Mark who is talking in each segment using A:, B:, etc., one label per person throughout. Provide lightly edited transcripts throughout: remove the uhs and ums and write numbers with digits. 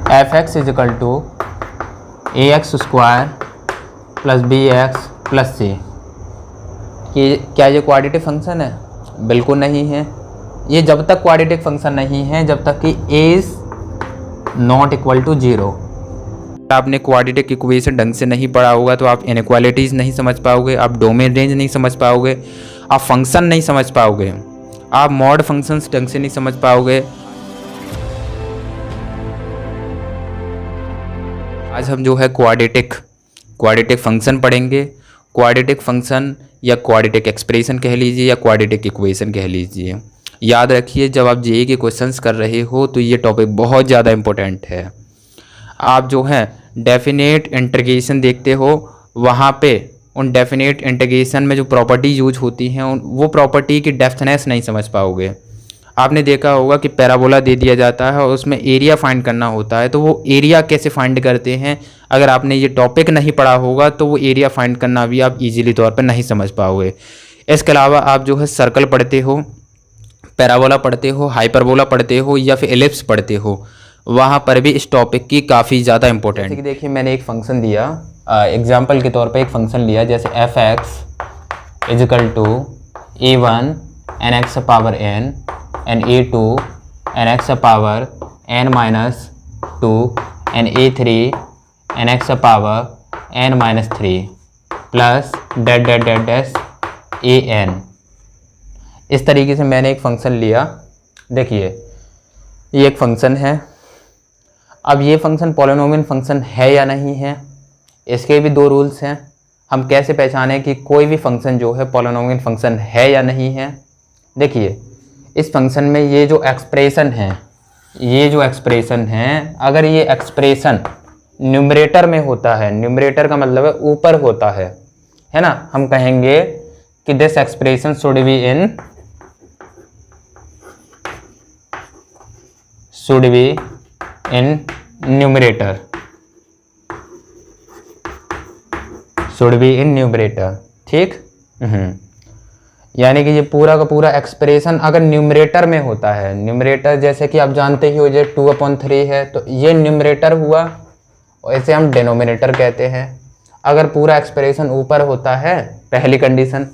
A: F x is equal to a x square plus b x plus c. कि क्या ये quadratic function है? बिल्कुल नहीं है। ये जब तक क्वाड्रेटिक फंक्शन नहीं है जब तक कि a is not equal to 0। आपने क्वाड्रेटिक इक्वेशन ढंग से नहीं पढ़ा होगा तो आप इनइक्वालिटीज़ नहीं समझ पाओगे, आप डोमेन रेंज नहीं समझ पाओगे, आप फंक्शन नहीं समझ पाओगे, आप मॉड फंक्शंस ढंग से नहीं समझ पाओगे। आज हम जो है क्वाड्रेटिक फंक्शन पढ़ेंगे। क्वाड्रेटिक फंक्शन या क्वाड्रेटिक एक्सप्रेशन कह लीजिए या क्वाड्रेटिक इक्वेशन कह लीजिए। याद रखिए जब आप जेईई के क्वेश्चंस कर रहे हो तो ये टॉपिक बहुत ज़्यादा इम्पोर्टेंट है। आप जो है डेफिनेट इंटीग्रेशन देखते हो, वहाँ पे उन डेफिनेट इंटीग्रेशन में जो प्रॉपर्टी यूज होती हैं वो प्रॉपर्टी की डेप्थनेस नहीं समझ पाओगे। आपने देखा होगा कि पैराबोला दे दिया जाता है और उसमें एरिया फाइंड करना होता है, तो वो एरिया कैसे फाइंड करते हैं अगर आपने ये टॉपिक नहीं पढ़ा होगा तो वो एरिया फाइंड करना भी आप इजीली तौर पर नहीं समझ पाओगे। इसके अलावा आप जो है सर्कल पढ़ते हो, पैराबोला पढ़ते हो, हाइपरबोला पढ़ते हो या फिर एलिप्स पढ़ते हो, वहाँ पर भी इस टॉपिक की काफ़ी ज़्यादा इंपॉर्टेंट। जैसे कि देखिए मैंने एक फंक्शन दिया, एग्जाम्पल के तौर पे एक फंक्शन लिया, जैसे f x is equal to a1 n x power n and a2 n x power n minus 2 and a3 n x power n minus 3 plus dot dot dot डेस an। इस तरीके से मैंने एक फंक्शन लिया। देखिए ये एक फंक्शन है। अब ये फंक्शन पॉलिनोमियल फंक्शन है या नहीं है, इसके भी दो रूल्स हैं। हम कैसे पहचानें कि कोई भी फंक्शन जो है पॉलिनोमियल फंक्शन है या नहीं है। देखिए इस फंक्शन में ये जो एक्सप्रेशन है, अगर ये एक्सप्रेशन न्यूमरेटर में होता है, न्यूमरेटर का मतलब है ऊपर होता है ना, हम कहेंगे कि this expression should be in numerator, ठीक। यानी कि ये पूरा का पूरा एक्सप्रेशन अगर न्यूमरेटर में होता है, न्यूमरेटर जैसे कि आप जानते ही हो ये 2/3 है, तो ये न्यूमरेटर हुआ और इसे हम डिनोमिनेटर कहते हैं। अगर पूरा एक्सप्रेशन ऊपर होता है, पहली कंडीशन।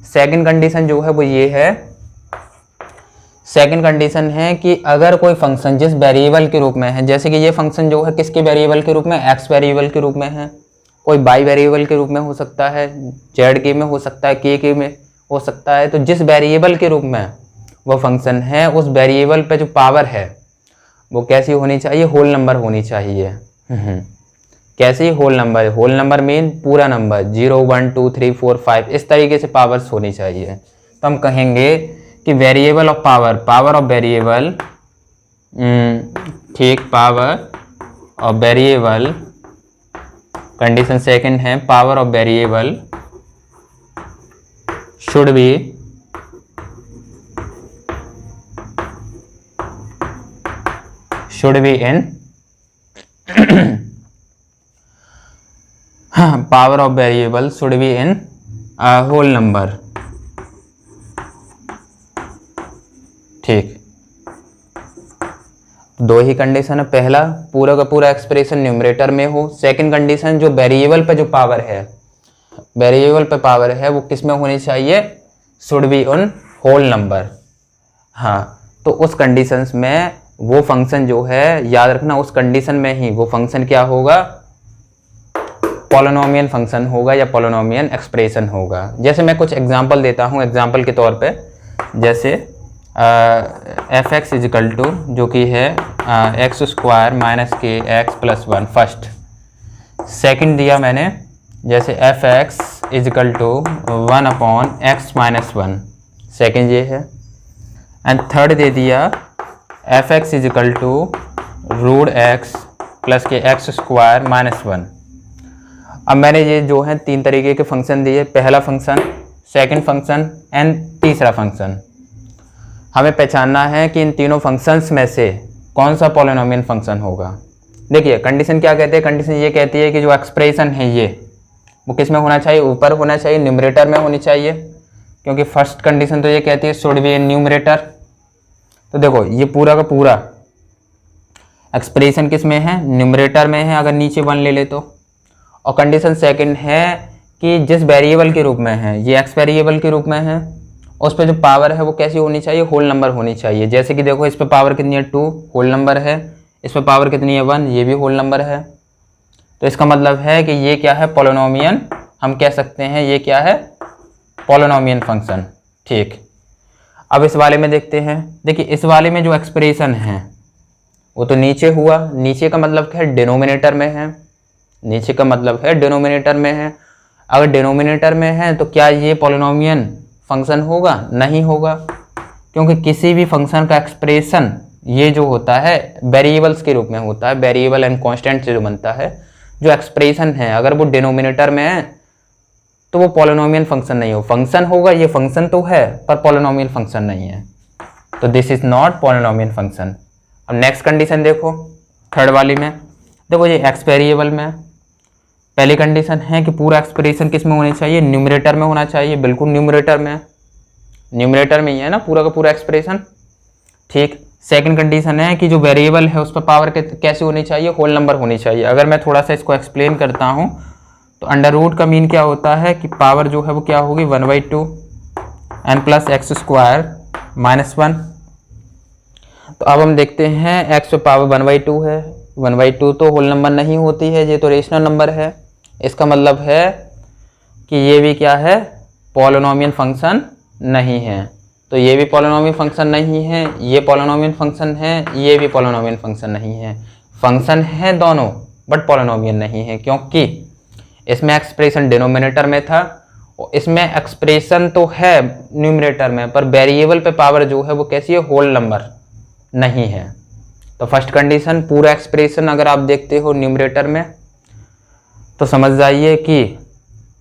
A: सेकंड कंडीशन जो है वो ये है, सेकंड कंडीशन है कि अगर कोई फंक्शन जिस वेरिएबल के रूप में है, जैसे कि ये फंक्शन जो है किसके वेरिएबल के रूप में, एक्स वेरिएबल के रूप में है, कोई बाई वेरिएबल के रूप में हो सकता है, जेड के में हो सकता है, के में हो सकता है। तो जिस वेरिएबल के रूप में वो फंक्शन है उस वेरिएबल पे जो पावर है वो कैसी होनी चाहिए, होल नंबर होनी चाहिए। कैसी? Whole number. Whole number mean पूरा नंबर, 0 1 2 3 4 5 इस तरीके से पावर्स होनी चाहिए। तो हम कहेंगे कि variable of power of variable, ठीक, power of variable. Condition second है power of variable should be in power of variable should be in whole number, ठीक। दो ही कंडीशन है, पहला पूरा का पूरा एक्सप्रेशन न्यूमरेटर में हो, सेकंड कंडीशन जो वेरिएबल पे जो पावर है, वेरिएबल पे पावर है वो किस में होनी चाहिए, should be on whole number. हाँ, तो उस कंडीशंस में वो फंक्शन जो है, याद रखना उस कंडीशन में ही वो फंक्शन क्या होगा, पॉलिनोमियल फंक्शन होगा या पॉलिनोमियल एक्सप्रेशन होगा। जैसे मैं कुछ एग्जांपल देता हूँ, एग्जांपल के तौर पे जैसे एफ एक्स इजिकल टू जो कि है एक्स स्क्वायर माइनस के एक्स प्लस 1 फर्स्ट। सेकंड दिया मैंने जैसे f x is equal to 1/x minus 1, second ये है। एंड थर्ड दे दिया f x is equal to root x plus के एक्स स्क्वायर माइनस 1। अब मैंने ये जो है तीन तरीके के फंक्शन दिए, पहला फंक्शन, सेकंड फंक्शन एंड तीसरा फंक्शन। हमें पहचानना है कि इन तीनों फंक्शंस में से कौन सा पॉलिनोमियल फंक्शन होगा। देखिए कंडीशन क्या कहते हैं, कंडीशन ये कहती है कि जो एक्सप्रेशन है ये वो किस में होना चाहिए, ऊपर होना चाहिए, न्यूमरेटर में होनी चाहिए, क्योंकि फर्स्ट कंडीशन तो ये कहती है शुड बी इन न्यूमरेटर। तो देखो ये पूरा का पूरा एक्सप्रेशन किस में है, न्यूमरेटर में है अगर नीचे 1 ले ले तो। और कंडीशन सेकंड है कि जिस वेरिएबल के रूप में है, ये एक्स वेरिएबल के रूप में है, उस पर जो पावर है वो कैसी होनी चाहिए, होल नंबर होनी चाहिए। जैसे कि देखो इस पर पावर कितनी है 2, होल नंबर है, इस पर पावर कितनी है 1, ये भी होल नंबर है। तो इसका मतलब है कि ये क्या है, पॉलिनोमियन, हम कह सकते हैं ये क्या है, पॉलिनोमियन फंक्शन। ठीक, अब इस वाले में देखते हैं। देखिए इस वाले में जो एक्सप्रेशन है वो तो नीचे हुआ, नीचे का मतलब क्या है, डिनोमिनेटर में है, नीचे का मतलब है डिनोमिनेटर में है। अगर डिनोमिनेटर में है तो क्या ये पॉलिनोमियन फंक्शन होगा, नहीं होगा, क्योंकि किसी भी फंक्शन का एक्सप्रेशन ये जो होता है वेरिएबल्स के रूप में होता है, वेरिएबल एंड कांस्टेंट से जो बनता है, जो एक्सप्रेशन है अगर वो डिनोमिनेटर में है तो वो पॉलिनोमियल फंक्शन नहीं हो, फंक्शन होगा, ये फंक्शन तो है पर पॉलिनोमियल फंक्शन नहीं है, तो this is not polynomial function. अब नेक्स्ट कंडीशन देखो, थर्ड वाली में देखो, ये एक्स वेरिएबल में पहली कंडीशन है कि पूरा एक्सप्रेशन किस में होनी चाहिए, न्यूमरेटर में होना चाहिए, बिल्कुल न्यूमरेटर में, न्यूमरेटर में ही है ना पूरा का पूरा एक्सप्रेशन। ठीक, सेकंड कंडीशन है कि जो वेरिएबल है उस पर पावर कैसे होनी चाहिए, होल नंबर होनी चाहिए। अगर मैं थोड़ा सा इसको एक्सप्लेन करता हूँ तो अंडर रूट का मीन क्या होता है कि पावर जो है वो क्या होगी 1/2 n प्लस एक्स स्क्वायर -1। तो अब हम देखते हैं एक्स पे पावर 1/2 है, 1/2 तो होल नंबर नहीं होती है, ये तो रेशनल नंबर है। इसका मतलब है कि ये भी क्या है, पॉलिनोमियल फंक्शन नहीं है। तो ये भी पॉलिनोमियल फंक्शन नहीं है, ये पॉलिनोमियल फंक्शन है, ये भी पॉलिनोमियल फंक्शन नहीं है। फंक्शन है दोनों बट पॉलिनोमियल नहीं है, क्योंकि इसमें एक्सप्रेशन डिनोमिनेटर में था और इसमें एक्सप्रेशन तो है न्यूमरेटर में, पर वेरिएबल पे पावर जो है वो कैसी है, होल नंबर नहीं है। तो फर्स्ट कंडीशन, पूरा एक्सप्रेशन अगर आप देखते हो न्यूमरेटर में तो समझ जाइए कि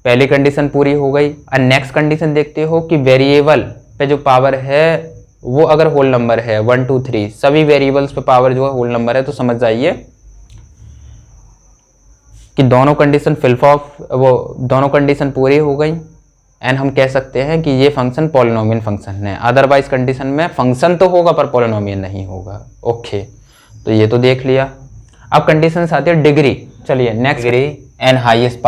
A: पहली कंडीशन पूरी हो गई। और नेक्स्ट कंडीशन देखते हो कि वेरिएबल पे जो पावर है वो अगर होल नंबर है 1 2 3 सभी वेरिएबल्स पे पावर जो है होल नंबर है, तो समझ जाइए कि दोनों कंडीशन दोनों कंडीशन पूरी हो गई एंड हम कह सकते हैं कि ये फंक्शन पॉलिनोमियल फंक्शन है। अदरवाइज कंडीशन में फंक्शन तो होगा पर पॉलिनोमियल नहीं होगा। ओके, तो ये तो देख लिया। अब कंडीशन आती है डिग्री। चलिए next, degree and highest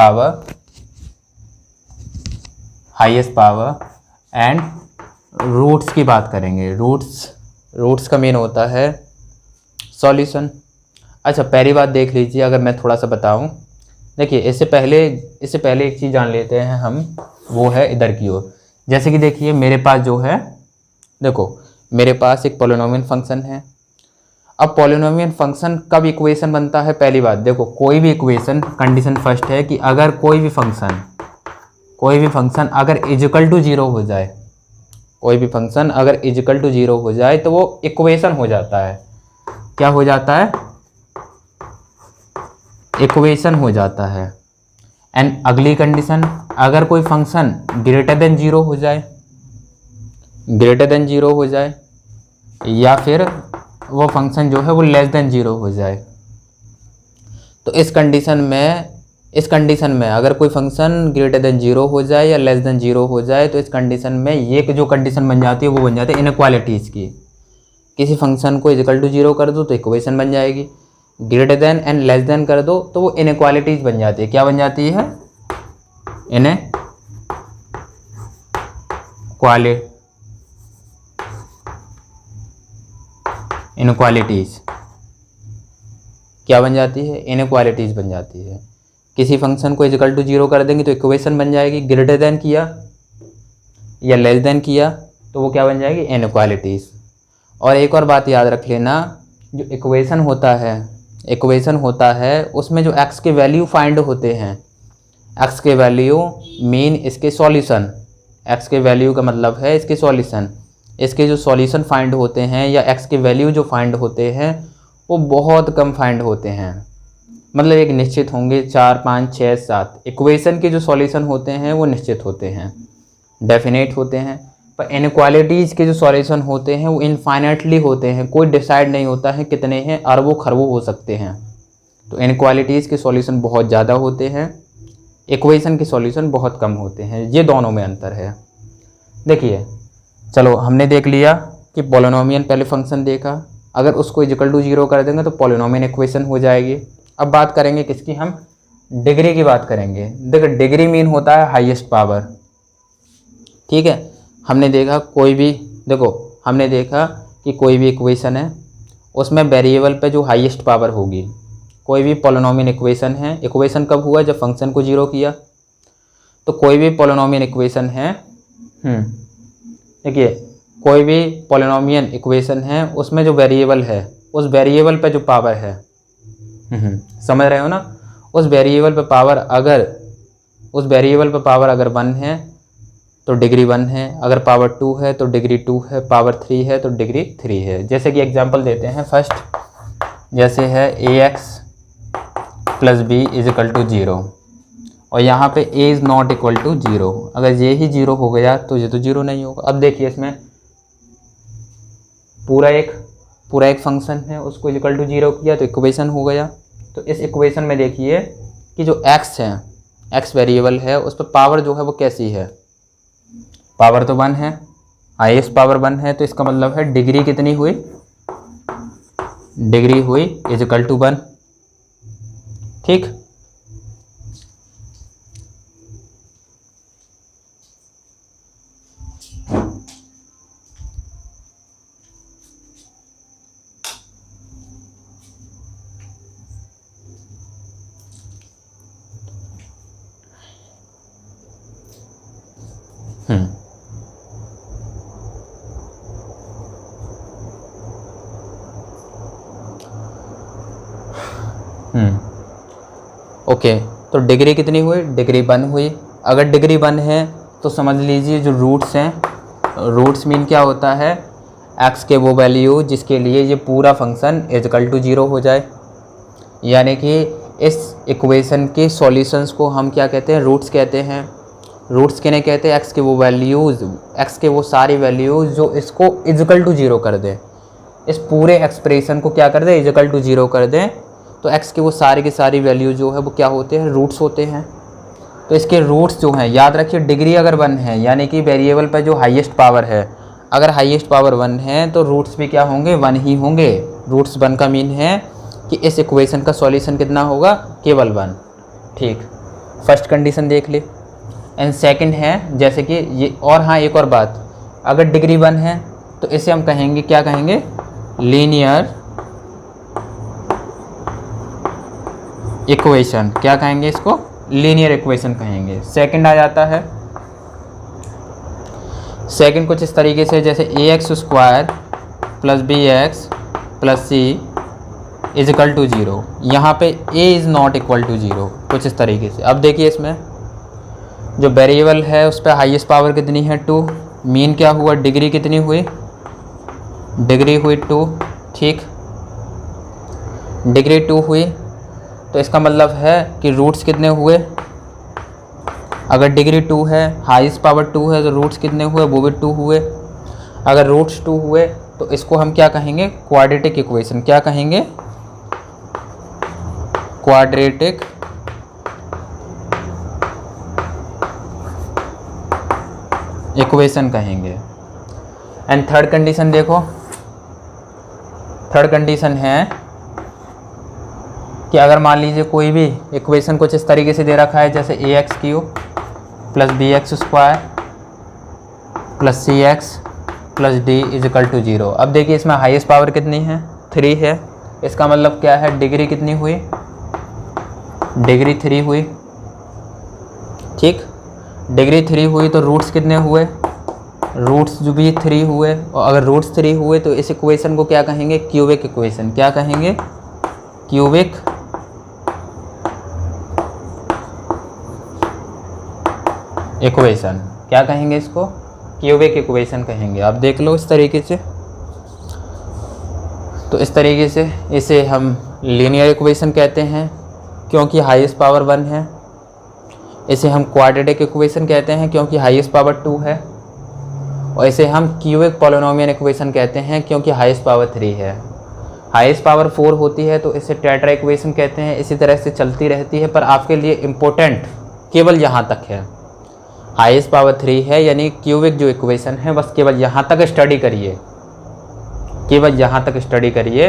A: power and roots की बात करेंगे। रूट्स का मीन होता है सॉल्यूशन। अच्छा, पहली बात देख लीजिए, अगर मैं थोड़ा सा बताऊं, देखिए इससे पहले एक चीज़ जान लेते हैं हम, वो है इधर की ओर। जैसे कि देखिए मेरे पास जो है, देखो मेरे पास एक पॉलिनोमियल फंक्शन है। अब पॉलिनोमियल फंक्शन कब इक्वेशन बनता है, पहली बात देखो, कोई भी इक्वेशन, कंडीशन फर्स्ट है कि अगर कोई भी फंक्शन अगर इजिकल टू 0 हो जाए, कोई भी फंक्शन अगर इजिकल टू 0 हो जाए तो वो इक्वेशन हो जाता है। क्या हो जाता है, इक्वेशन हो जाता है। एंड अगली कंडीशन, अगर कोई फंक्शन ग्रेटर देन 0 हो जाए या फिर वो फंक्शन जो है वो लेस देन 0 हो जाए, तो इस कंडीशन में अगर कोई फंक्शन ग्रेटर देन 0 हो जाए या लेस देन 0 हो जाए, तो इस कंडीशन में ये जो कंडीशन बन जाती है वो बन जाती है इनइक्वालिटीज़ की। किसी फंक्शन को इक्वल टू 0 कर दो तो इक्वेशन बन जाएगी, greater than and less than कर दो तो वो इनइक्वालिटीज़ बन जाती है। क्या बन जाती है, इनइक्वालिटीज़ क्या बन जाती है, इनइक्वालिटीज़ बन जाती है। किसी फंक्शन को इक्वल टू 0 कर देंगे तो इक्वेशन बन जाएगी, ग्रेटर देन किया या लेस देन किया तो वो क्या बन जाएगी, इनइक्वालिटीज़। और एक और बात याद रख लेना, जो इक्वेशन होता है उसमें जो x के वैल्यू फाइंड होते हैं, x के वैल्यू मीन इसके सॉल्यूशन, x के वैल्यू का मतलब है इसके सॉल्यूशन। इसके जो सॉल्यूशन फाइंड होते हैं या x के वैल्यू जो फाइंड होते हैं वो बहुत कम फाइंड होते हैं, मतलब एक निश्चित होंगे 4 5 6 7। इक्वेशन के जो सॉल्यूशन होते हैं वो निश्चित होते हैं, डेफिनेट होते हैं, पर इनइक्वालिटीज़ के जो सॉल्यूशन होते हैं वो इनफाइनाइटली होते हैं, कोई डिसाइड नहीं होता है कितने हैं, अरबों खरबों हो सकते हैं। तो इनइक्वालिटीज़ के सॉल्यूशन बहुत ज़्यादा होते हैं, इक्वेशन के सॉल्यूशन बहुत कम होते हैं, ये दोनों में अंतर है। देखिए चलो हमने देख लिया कि पॉलिनोमियल पहले फंक्शन देखा, अगर उसको इक्वल टू 0 कर देंगे तो पॉलिनोमियल इक्वेशन हो जाएगी। अब बात करेंगे किसकी, हम डिग्री की बात करेंगे। देखो डिग्री मीन होता है हाईएस्ट पावर, ठीक है। हमने देखा कि कोई भी इक्वेशन है उसमें वेरिएबल पे जो हाईएस्ट पावर होगी, कोई भी पॉलिनोमियल इक्वेशन है, इक्वेशन कब हुआ जब फंक्शन को 0 किया, तो कोई भी पॉलिनोमियल इक्वेशन है, देखिए कोई भी पॉलिनोमियल इक्वेशन है उसमें जो वेरिएबल है उस वेरिएबल पे जो पावर है, समझ रहे हो ना, उस वेरिएबल पे पावर अगर 1 है तो डिग्री 1 है, अगर पावर 2 है तो डिग्री 2 है, पावर 3 है तो डिग्री 3 है। जैसे कि एग्जांपल देते हैं फर्स्ट, जैसे है ax + b = 0 और यहाँ पे a is not equal to 0। अगर ये ही 0 हो गया तो ये तो 0 नहीं होगा। अब देखिए इसमें पूरा एक फंक्शन है, उसको इक्वल टू 0 किया तो इक्वेशन हो गया। तो इस इक्वेशन में देखिए कि जो x है, x वेरिएबल है, उस पर पावर जो है वो कैसी है, पावर तो 1 है, हाईएस्ट पावर 1 है, तो इसका मतलब है डिग्री कितनी हुई, डिग्री हुई इक्वल टू 1, ठीक। ओके, तो डिग्री कितनी हुई, डिग्री 1 हुई। अगर डिग्री 1 है तो समझ लीजिए जो रूट्स हैं, रूट्स मीन क्या होता है, x के वो वैल्यू जिसके लिए ये पूरा फंक्शन इक्वल टू 0 हो जाए। यानी कि इस इक्वेशन के सॉल्यूशंस को हम क्या कहते हैं, रूट्स कहते हैं। रूट्स किन्हें कहते हैं, x के वो वैल्यूज़, x के वो सारी वैल्यूज़ जो इसको इक्वल टू 0 कर दें, इस पूरे एक्सप्रेशन को क्या कर दें, इक्वल टू 0 कर दें। तो x के वो सारी की सारी वैल्यू जो है वो क्या होते हैं, रूट्स होते हैं। तो इसके रूट्स जो हैं, याद रखिए डिग्री अगर 1 है यानी कि वेरिएबल पर जो हाईएस्ट पावर है, अगर हाईएस्ट पावर 1 है तो रूट्स भी क्या होंगे, 1 ही होंगे। रूट्स 1 का मीन है कि इस इक्वेशन का सॉल्यूशन कितना होगा, केवल 1, ठीक। फर्स्ट कंडीशन देख ले। एंड सेकंड है जैसे कि ये, और हाँ एक और बात, अगर डिग्री 1 है तो इसे हम कहेंगे, क्या कहेंगे, लीनियर इक्वेशन। क्या कहेंगे इसको, लीनियर इक्वेशन कहेंगे। सेकंड आ जाता है, सेकंड कुछ इस तरीके से, जैसे ax² + bx + c = 0। यहाँ पे a is not equal to 0, कुछ इस तरीके से। अब देखिए इसमें जो वेरिएबल है उस पर हाईएस्ट पावर कितनी है, 2। मीन क्या हुआ, डिग्री कितनी हुई, डिग्री हुई 2, ठीक। डिग्री 2 हुई तो इसका मतलब है कि रूट्स कितने हुए, अगर डिग्री 2 है, हाईएस्ट पावर 2 है तो रूट्स कितने हुए, वो भी 2 हुए। अगर रूट्स 2 हुए तो इसको हम क्या कहेंगे, क्वाड्रेटिक इक्वेशन। क्या कहेंगे, क्वाड्रेटिक इक्वेशन कहेंगे। एंड थर्ड कंडीशन देखो, थर्ड कंडीशन है कि अगर मान लीजिए कोई भी इक्वेशन कुछ इस तरीके से दे रखा है, जैसे ax³ + bx² + cx + d = 0। अब देखिए इसमें हाईएस्ट पावर कितनी है, 3 है। इसका मतलब क्या है, डिग्री कितनी हुई, डिग्री 3 हुई, ठीक। डिग्री 3 हुई तो रूट्स कितने हुए, रूट्स जो भी 3 हुए। और अगर रूट्स 3 हुए तो इस इक्वेशन को क्या कहेंगे, क्यूबिक इक्वेशन। क्या कहेंगे, क्यूबिक इक्वेशन। क्या कहेंगे इसको, क्यूबिक इक्वेशन कहेंगे। आप देख लो इस तरीके से। तो इस तरीके से इसे हम लीनियर इक्वेशन कहते हैं क्योंकि हाईएस्ट पावर 1 है। इसे हम क्वाड्रेटिक इक्वेशन कहते हैं क्योंकि हाईएस्ट पावर 2 है। और इसे हम क्यूबिक पॉलिनोमियल इक्वेशन कहते हैं क्योंकि हाईएस्ट पावर 3 है। हाईएस्ट पावर 4 होती है तो इसे टेट्रा इक्वेशन कहते हैं। इसी तरह से चलती रहती है, पर आपके लिए इम्पोर्टेंट केवल यहाँ तक है। हाईएस्ट पावर 3 है यानी क्यूबिक जो इक्वेशन है बस केवल यहाँ तक स्टडी करिए। केवल यहाँ तक स्टडी करिए,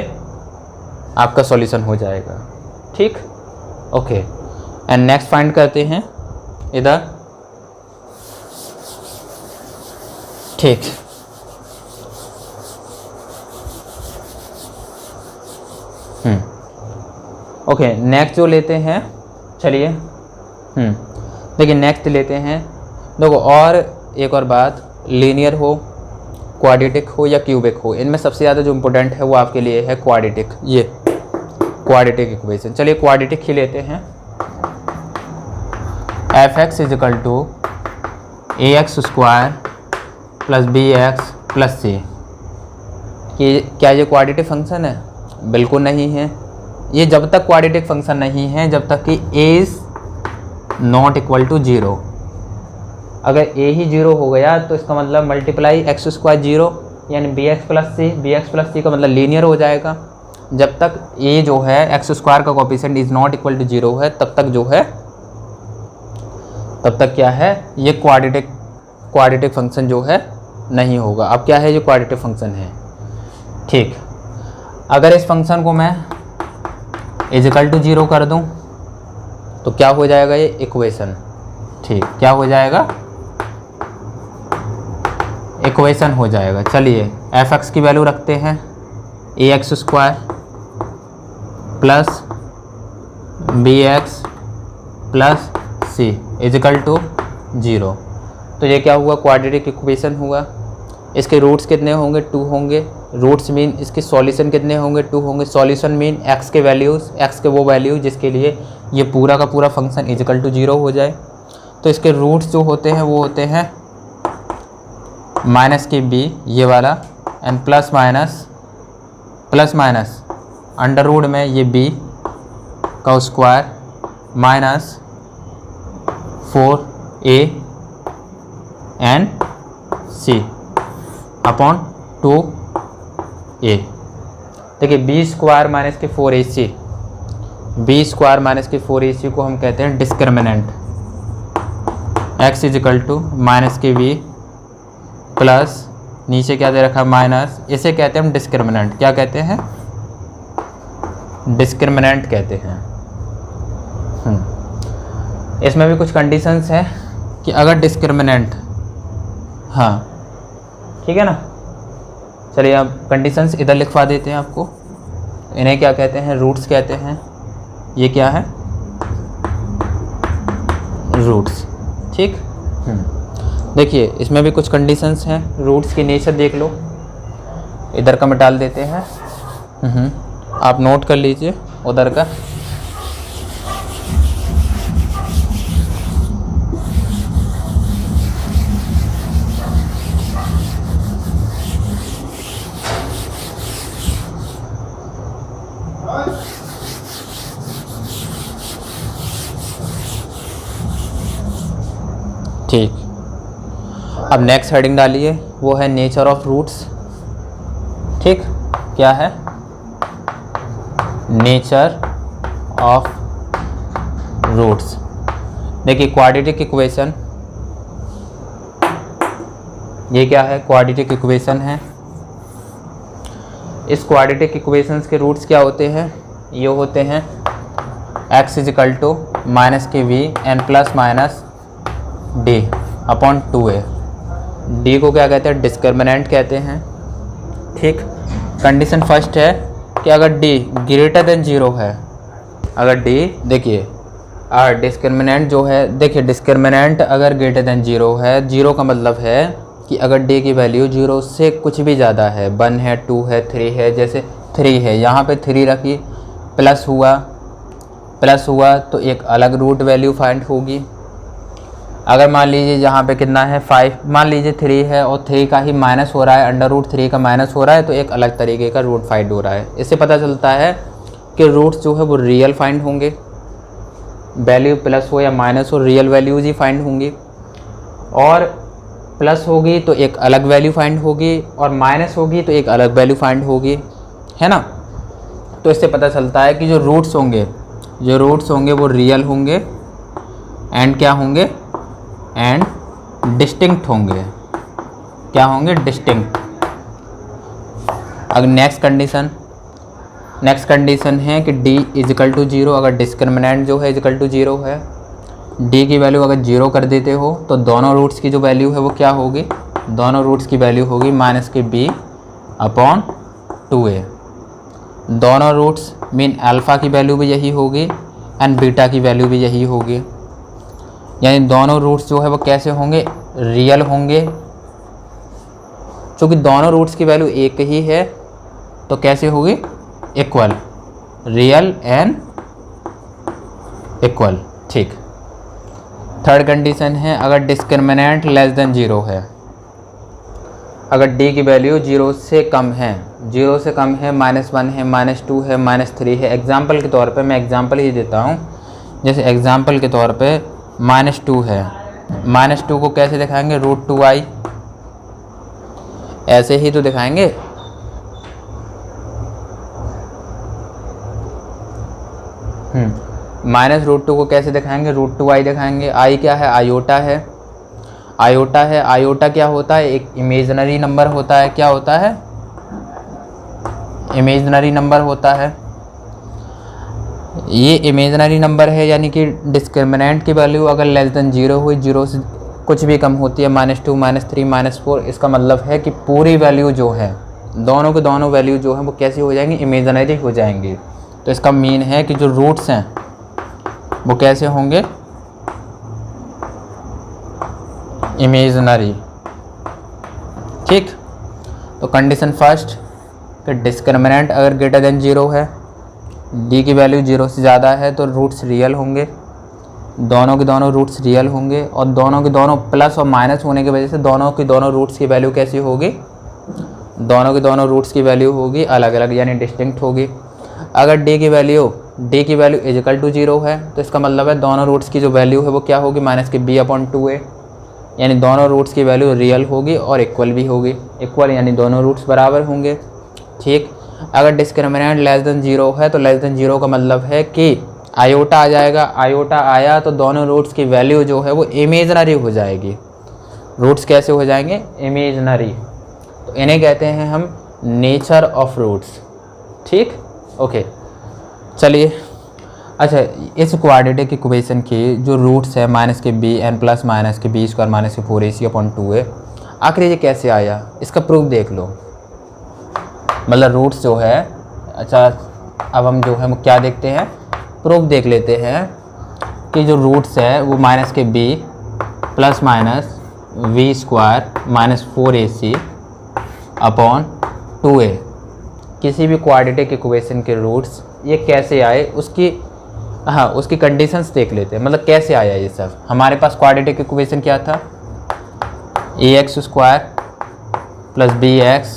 A: आपका सॉल्यूशन हो जाएगा। ठीक, ओके। एंड नेक्स्ट फाइंड करते हैं इधर। ठीक, ओके। नेक्स्ट जो लेते हैं, चलिए देखिए नेक्स्ट लेते हैं। देखो और एक और बात, लीनियर हो, क्वाड्रेटिक हो या क्यूबिक हो, इनमें सबसे ज़्यादा जो इम्पोर्टेंट है वो आपके लिए है क्वाड्रेटिक, ये क्वाड्रेटिक इक्वेशन। चलिए क्वाड्रेटिक ही लेते हैं। fx is equal to ax square plus bx plus c। क्या ये क्वाड्रेटिक फंक्शन है? बिल्कुल नहीं है। ये जब तक क्वाड्रेटिक फंक्शन नहीं है जब तक कि a is not equal to 0। अगर a ही 0 हो गया तो इसका मतलब मल्टीप्लाई एक्स स्क्वायर 0 यानी bx प्लस c का मतलब लीनियर हो जाएगा। जब तक a जो है एक्स स्क्वायर का coefficient is not equal to 0 है तब तक जो है, तब तक क्या है, ये क्वाड्रेटिक फंक्शन जो है नहीं होगा। अब क्या है, ये क्वाड्रेटिक फंक्शन है। ठीक, अगर इस फंक्शन को मैं इजिकल टू 0 कर दूं तो क्या हो जाएगा, ये इक्वेशन। ठीक, क्या हो जाएगा, इक्वेशन हो जाएगा। चलिए fx की वैल्यू रखते हैं ax square plus bx plus c is equal to 0। तो ये क्या हुआ, क्वाड्रेटिक इक्वेशन हुआ। इसके रूट्स कितने होंगे, 2 होंगे। रूट्स मीन इसके सॉल्यूशन कितने होंगे, 2 होंगे। सॉल्यूशन मीन x के वैल्यूज़, x के वो वैल्यूज जिसके लिए ये पूरा का पूरा फंक्शन इजिकल टू 0 हो जाए। तो इसके रूट्स जो होते हैं वो होते हैं माइनस के b, ये वाला, and plus minus under root में ये b का square minus 4a and c upon 2a। देखिए b स्क्वायर माइनस के 4ac, b स्क्वायर माइनस के 4ac को हम कहते हैं discriminant. x is equal to minus के b प्लस नीचे क्या दे रखा है माइनस, इसे कहते हैं हम डिस्क्रिमिनेंट। क्या कहते हैं, डिस्क्रिमिनेंट कहते हैं। इसमें भी कुछ कंडीशंस हैं कि अगर डिस्क्रिमिनेंट, हाँ ठीक है ना। चलिए अब कंडीशंस इधर लिखवा देते हैं आपको। इन्हें क्या कहते हैं, रूट्स कहते हैं। ये क्या है, रूट्स। ठीक, देखिए इसमें भी कुछ कंडीशंस हैं। रूट्स की नेचर देख लो, इधर का मैं डाल देते हैं। आप नोट कर लीजिए उधर का। ठीक, अब नेक्स्ट हेडिंग डालिए, वो है नेचर ऑफ रूट्स। ठीक, क्या है, नेचर ऑफ रूट्स। देखिए क्वाड्रेटिक इक्वेशन, ये क्या है, क्वाड्रेटिक इक्वेशन है। इस क्वाड्रेटिक इक्वेशंस के रूट्स क्या होते हैं, ये होते हैं x इजिकल टू माइनस के v n plus minus d upon 2a। d को क्या कहते हैं, डिस्क्रिमिनेंट कहते हैं। ठीक, कंडीशन फर्स्ट है कि अगर d ग्रेटर देन 0 है, अगर d, देखिए डिस्क्रिमिनेंट जो है, देखिए डिस्क्रिमिनेंट अगर ग्रेटर देन 0 है, 0 का मतलब है कि अगर d की वैल्यू 0 से कुछ भी ज़्यादा है, 1 है, 2 है, 3 है, जैसे 3 है, यहाँ पे 3 रखी, प्लस हुआ तो एक अलग रूट वैल्यू फाइंड होगी। अगर मान लीजिए यहाँ पे कितना है 5, मान लीजिए 3 है और 3 का ही माइनस हो रहा है, अंडर रूट 3 का माइनस हो रहा है, तो एक अलग तरीके का रूट फाइंड हो रहा है। इससे पता चलता है कि रूट्स जो है वो रियल फाइंड होंगे, वैल्यू प्लस हो या माइनस हो, रियल वैल्यूज ही फाइंड होंगी। और प्लस होगी तो एक अलग वैल्यू फाइंड होगी, और माइनस होगी तो एक अलग वैल्यू फाइंड होगी, है ना। तो इससे पता चलता है कि जो रूट्स होंगे वो रियल होंगे एंड क्या होंगे, एंड डिस्टिंक्ट होंगे। क्या होंगे, डिस्टिंक्ट। अगर नेक्स्ट कंडीशन है कि d इजिकल टू 0, अगर डिस्क्रिमिनेंट जो है इजिकल टू 0 है, d की वैल्यू अगर 0 कर देते हो तो दोनों रूट्स की जो वैल्यू है वो क्या होगी, दोनों रूट्स की वैल्यू होगी माइनस के b अपॉन 2a। दोनों रूट्स मीन अल्फ़ा की वैल्यू भी यही होगी एंड बीटा की वैल्यू भी यही होगी, यानी दोनों रूट्स जो है वो कैसे होंगे, रियल होंगे। चूँकि दोनों रूट्स की वैल्यू एक ही है तो कैसे होगी, इक्वल, रियल एंड इक्वल। ठीक। थर्ड कंडीशन है अगर डिस्क्रिमिनेंट लेस देन 0 है, अगर d की वैल्यू 0 से कम है, 0 से कम है, -1 है, -2 है, -3 है। एग्जाम्पल के तौर पे मैं एग्जाम्पल ही देता हूँ, जैसे एग्जाम्पल के तौर पे -2 है, -2 को कैसे दिखाएंगे, √2i, ऐसे ही तो दिखाएंगे। -√2 को कैसे दिखाएंगे, √2i दिखाएंगे। i क्या है, आयोटा है, आयोटा है। आयोटा क्या होता है, एक इमेजनरी नंबर होता है। क्या होता है, इमेजनरी नंबर होता है। ये इमेजनरी नंबर है, यानी कि डिस्क्रिमिनेंट की वैल्यू अगर लेस देन 0 हुई, 0 से कुछ भी कम होती है, -2, -3, -4, इसका मतलब है कि पूरी वैल्यू जो है, दोनों के दोनों वैल्यू जो है वो कैसी हो जाएंगी, इमेजनरी हो जाएंगी। तो इसका मीन है कि जो रूट्स हैं वो कैसे होंगे, इमेजनरी। ठीक। तो कंडीशन फर्स्ट कि डिस्क्रिमिनेंट अगर ग्रेटर देन 0 है, d की वैल्यू 0 से ज़्यादा है तो रूट्स रियल होंगे, दोनों के दोनों रूट्स रियल होंगे, और दोनों के दोनों प्लस और माइनस होने की वजह से दोनों की दोनों रूट्स की वैल्यू कैसी होगी, दोनों के दोनों रूट्स की वैल्यू होगी अलग अलग, यानी डिस्टिंक्ट होगी। अगर d की वैल्यू इजिकल टू 0 है तो इसका मतलब है दोनों रूट्स की जो वैल्यू है वो क्या होगी, माइनस के b अपॉन 2a, यानी दोनों रूट्स की वैल्यू रियल होगी और इक्वल भी होगी। इक्वल यानी दोनों रूट्स बराबर होंगे। ठीक। अगर डिस्क्रिमिनेंट लेस देन 0 है तो लेस देन 0 का मतलब है कि आयोटा आ जाएगा, आयोटा आया तो दोनों रूट्स की वैल्यू जो है वो इमेजनरी हो जाएगी। रूट्स कैसे हो जाएंगे, इमेजनरी। तो इन्हें कहते हैं हम नेचर ऑफ रूट्स। ठीक। ओके, चलिए। अच्छा, इस क्वाड्रेटिक इक्वेशन के जो रूट्स है माइनस के b n प्लस माइनस के b स्क्वायर माइनस के 4ac अपॉन 2a, आखिर ये कैसे आया, इसका प्रूफ देख लो। मतलब रूट्स जो है, अच्छा अब हम जो है वो क्या देखते हैं, प्रूफ देख लेते हैं कि जो रूट्स है वो माइनस के b plus minus v square minus 4ac upon 2a, किसी भी क्वाड्रेटिक इक्वेशन के रूट्स ये कैसे आए, उसकी कंडीशंस देख लेते हैं। मतलब कैसे आया ये सब। हमारे पास क्वाड्रेटिक इक्वेशन क्या था, ax square plus bx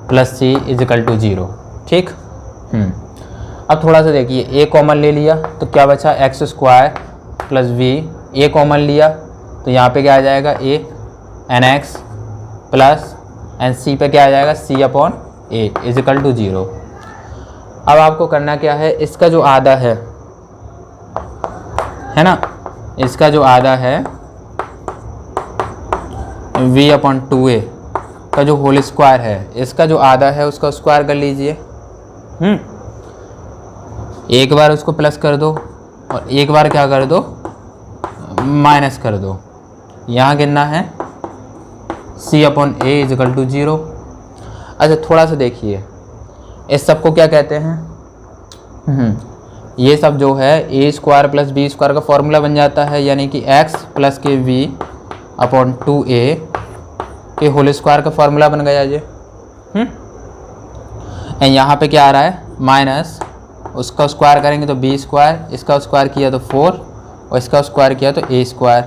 A: plus c is equal to 0। ठीक। अब थोड़ा सा देखिए, a कॉमन ले लिया तो क्या बचा, x square plus v, a common लिया तो यहाँ पे क्या आ जाएगा, a nx plus n c पे क्या आ जाएगा, c upon a is equal to 0। अब आपको करना क्या है, इसका जो आधा है ना, इसका जो आधा है v अपॉन 2a का जो होल स्क्वायर है, इसका जो आधा है उसका स्क्वायर कर लीजिए। एक बार उसको प्लस कर दो और एक बार क्या कर दो, माइनस कर दो। यहाँ गिनना है c upon a is equal to 0। अच्छा थोड़ा सा देखिए, इस सब को क्या कहते हैं, ये सब जो है a square plus b square का फॉर्मूला बन जाता है, यानी कि x प्लस के v अपॉन 2a के होल स्क्वायर का फॉर्मूला बन गया ये। यहाँ पे क्या आ रहा है, माइनस, उसका स्क्वायर करेंगे तो b स्क्वायर, इसका स्क्वायर किया तो 4 और इसका स्क्वायर किया तो a square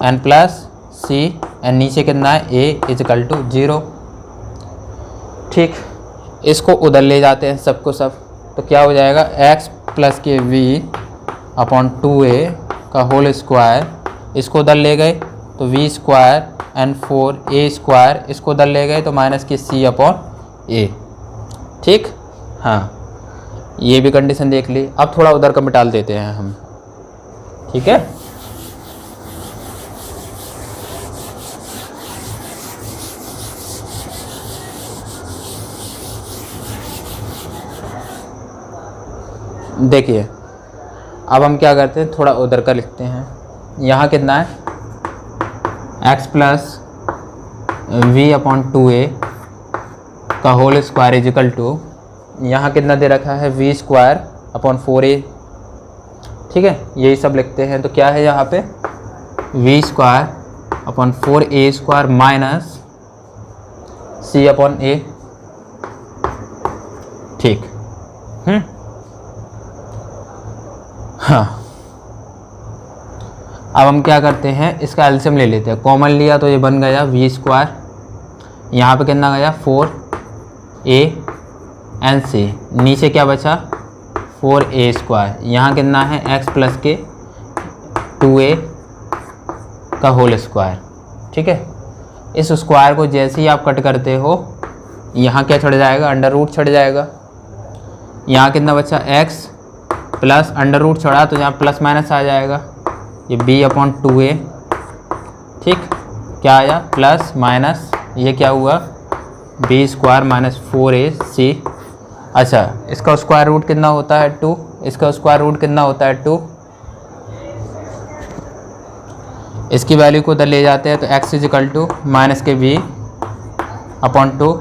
A: n plus c n, नीचे कितना है a इजिकल टू 0। ठीक। इसको उधर ले जाते हैं सबको सब, तो क्या हो जाएगा, x प्लस के v अपॉन 2a का होल स्क्वायर, इसको उधर ले गए तो v square N 4a square, इसको उधर ले गए तो माइनस के c अपॉन a। ठीक। हाँ, ये भी कंडीशन देख ली। अब थोड़ा उधर का मिटाल देते हैं हम। ठीक है। देखिए अब हम क्या करते हैं, थोड़ा उधर का लिखते हैं। यहाँ कितना है x plus we upon 2a का होल स्क्वायर इजिकल टू, यहाँ कितना दे रखा है वी स्क्वायर अपॉन 4a, ठीक है, यही सब लिखते हैं। तो क्या है यहाँ पे b square upon 4a square minus c upon a, ठीक। हाँ, अब हम क्या करते हैं, इसका एलसीएम ले लेते हैं। कॉमन लिया तो ये बन गया वी स्क्वायर, यहाँ पे कितना गया 4a एंड c, नीचे क्या बचा 4a स्क्वायर, यहाँ कितना है x प्लस के 2a का होल स्क्वायर, ठीक है। इस स्क्वायर को जैसे ही आप कट करते हो यहाँ क्या छड़ जाएगा, अंडर रूट छड़ जाएगा। यहाँ कितना बचा x प्लस अंडर रूट छड़ा तो यहाँ प्लस माइनस आ जाएगा, ये b अपॉन 2a, ठीक, क्या आया प्लस माइनस, ये क्या हुआ b स्क्वायर माइनस 4ac। अच्छा, इसका स्क्वायर रूट कितना होता है 2, इसका स्क्वायर रूट कितना होता है 2, इसकी वैल्यू को उधर ले जाते हैं तो x इजिकल टू माइनस के b upon 2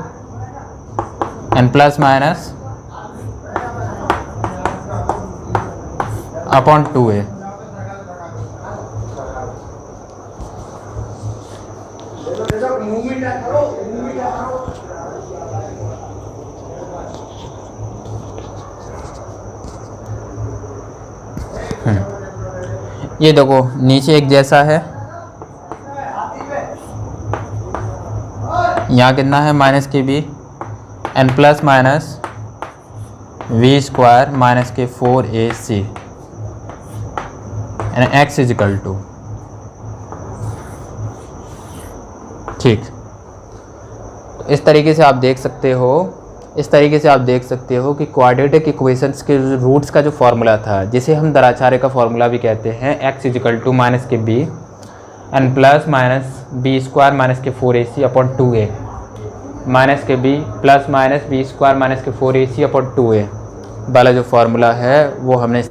A: and plus minus upon 2a। ये देखो नीचे एक जैसा है, यहाँ कितना है माइनस के b n plus minus b square minus के 4ac and x is equal to, ठीक। इस तरीके से आप देख सकते हो, कि क्वाड्रेटिक इक्वेशंस के रूट्स का जो फार्मूला था, जिसे हम दराचार्य का फार्मूला भी कहते हैं, x इजिकल टू माइनस के b n plus minus b square minus के 4ac अपॉन 2a माइनस के b plus minus b square minus के 4ac अपॉन 2a वाला जो फार्मूला है वो हमने